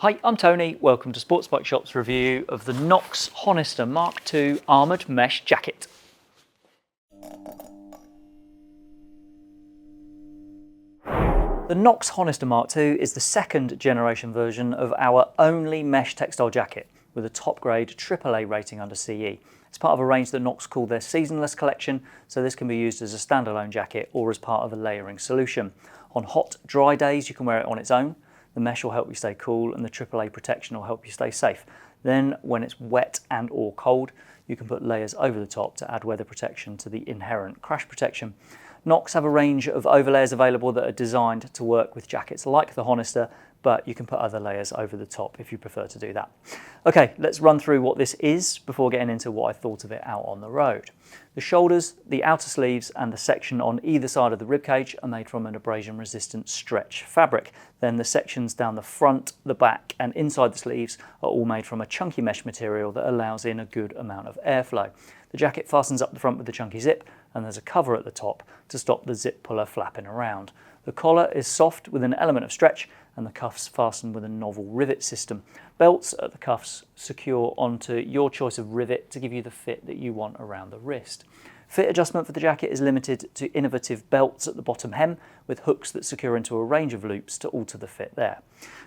Hi, I'm Tony. Welcome to Sports Bike Shop's review of the Knox Honister Mk2 armoured mesh jacket. The Knox Honister Mk2 is the second generation version of our only mesh textile jacket with a top grade AAA rating under CE. It's part of a range that Knox call their seasonless collection, so this can be used as a standalone jacket or as part of a layering solution. On hot, dry days you can wear it on its own. The mesh will help you stay cool and the AAA protection will help you stay safe. Then when it's wet and or cold, you can put layers over the top to add weather protection to the inherent crash protection. Knox have a range of overlayers available that are designed to work with jackets like the Honister, but you can put other layers over the top if you prefer to do that. Okay, let's run through what this is before getting into what I thought of it out on the road. The shoulders, the outer sleeves and the section on either side of the ribcage are made from an abrasion resistant stretch fabric. Then the sections down the front, the back and inside the sleeves are all made from a chunky mesh material that allows in a good amount of airflow. The jacket fastens up the front with a chunky zip and there's a cover at the top to stop the zip puller flapping around. The collar is soft with an element of stretch and the cuffs fasten with a novel rivet system. Belts at the cuffs secure onto your choice of rivet to give you the fit that you want around the wrist. Fit adjustment for the jacket is limited to innovative belts at the bottom hem with hooks that secure into a range of loops to alter the fit there.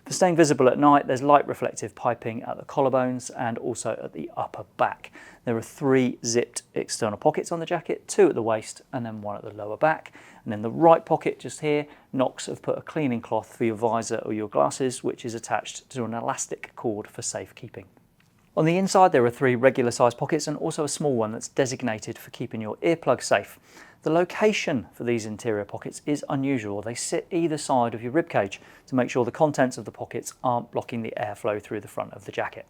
For staying visible at night, there's light reflective piping at the collarbones and also at the upper back. There are 3 zipped external pockets on the jacket, 2 at the waist and then 1 at the lower back. And in the right pocket just here, Knox have put a cleaning cloth for your visor or your glasses, which is attached to an elastic cord for safekeeping. On the inside there are 3 regular sized pockets and also a small one that's designated for keeping your earplugs safe. The location for these interior pockets is unusual. They sit either side of your ribcage to make sure the contents of the pockets aren't blocking the airflow through the front of the jacket.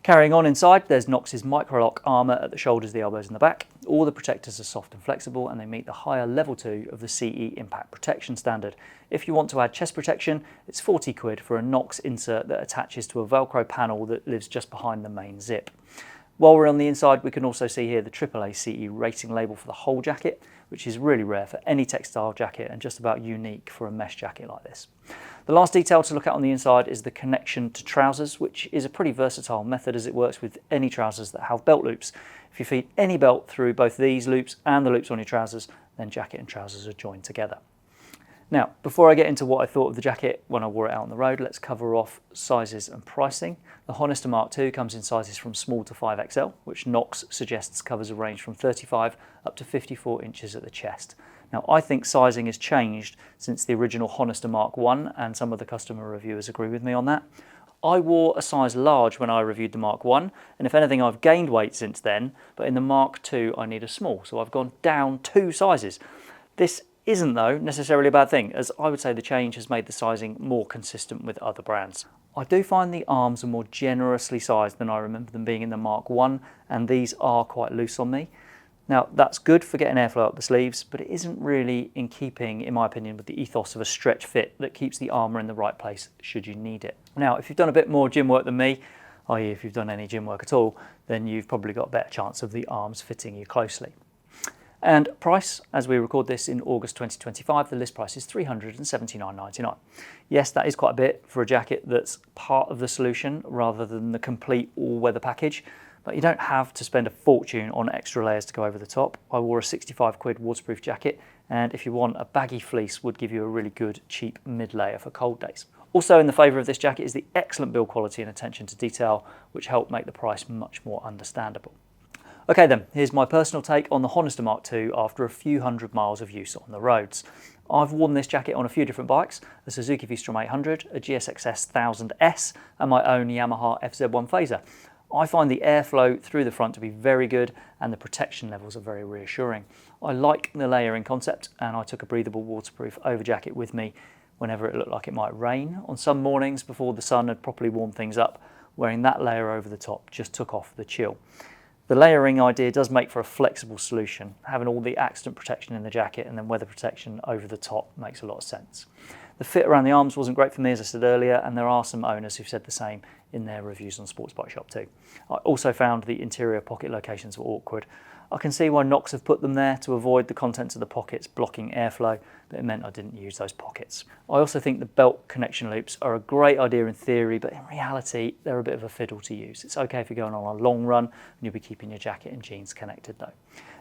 Carrying on inside, there's Knox's micro-lock armour at the shoulders, the elbows and the back. All the protectors are soft and flexible and they meet the higher level 2 of the CE impact protection standard. If you want to add chest protection, it's 40 quid for a Knox insert that attaches to a Velcro panel that lives just behind the main zip. While we're on the inside, we can also see here the AAA CE rating label for the whole jacket, which is really rare for any textile jacket and just about unique for a mesh jacket like this. The last detail to look at on the inside is the connection to trousers, which is a pretty versatile method as it works with any trousers that have belt loops. If you feed any belt through both these loops and the loops on your trousers, then jacket and trousers are joined together. Now, before I get into what I thought of the jacket when I wore it out on the road, let's cover off sizes and pricing. The Honister Mk2 comes in sizes from small to 5XL, which Knox suggests covers a range from 35 up to 54 inches at the chest. Now, I think sizing has changed since the original Honister Mk1, and some of the customer reviewers agree with me on that. I wore a size large when I reviewed the Mk1, and if anything, I've gained weight since then, but in the Mk2, I need a small, so I've gone down 2 sizes. This isn't, though, necessarily a bad thing, as I would say the change has made the sizing more consistent with other brands. I do find the arms are more generously sized than I remember them being in the Mk1, and these are quite loose on me. Now, that's good for getting airflow up the sleeves, but it isn't really in keeping, in my opinion, with the ethos of a stretch fit that keeps the armour in the right place should you need it. Now, if you've done a bit more gym work than me, i.e. if you've done any gym work at all, then you've probably got a better chance of the arms fitting you closely. And price, as we record this in August 2025, the list price is £379.99. Yes, that is quite a bit for a jacket that's part of the solution rather than the complete all-weather package, but you don't have to spend a fortune on extra layers to go over the top. I wore a 65 quid waterproof jacket, and if you want, a baggy fleece would give you a really good, cheap mid-layer for cold days. Also in the favour of this jacket is the excellent build quality and attention to detail, which help make the price much more understandable. Okay then, here's my personal take on the Honister Mk2 after a few hundred miles of use on the roads. I've worn this jacket on a few different bikes, a Suzuki V-Strom 800, a GSXS 1000S and my own Yamaha FZ1 Phaser. I find the airflow through the front to be very good and the protection levels are very reassuring. I like the layering concept and I took a breathable waterproof overjacket with me whenever it looked like it might rain. On some mornings before the sun had properly warmed things up, wearing that layer over the top just took off the chill. The layering idea does make for a flexible solution. Having all the accident protection in the jacket and then weather protection over the top makes a lot of sense. The fit around the arms wasn't great for me, as I said earlier, and there are some owners who've said the same in their reviews on Sports Bike Shop too. I also found the interior pocket locations were awkward. I can see why Knox have put them there to avoid the contents of the pockets blocking airflow, but it meant I didn't use those pockets. I also think the belt connection loops are a great idea in theory, but in reality, they're a bit of a fiddle to use. It's okay if you're going on a long run and you'll be keeping your jacket and jeans connected though.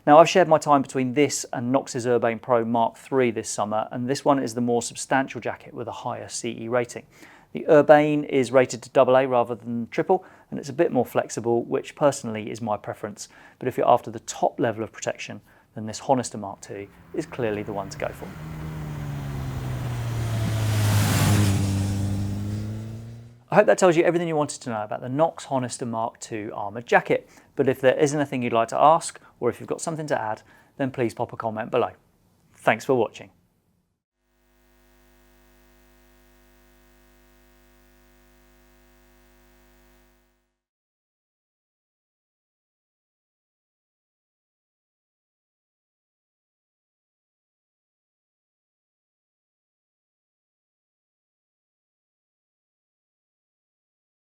Now, I've shared my time between this and Knox's Urbane Pro Mark III this summer, and this one is the more substantial jacket with a higher CE rating. The Urbane is rated to AA rather than triple, and it's a bit more flexible, which personally is my preference. But if you're after the top level of protection, then this Honister Mark II is clearly the one to go for. I hope that tells you everything you wanted to know about the Knox Honister Mark II armoured jacket. But if there is anything you'd like to ask, or if you've got something to add, then please pop a comment below. Thanks for watching.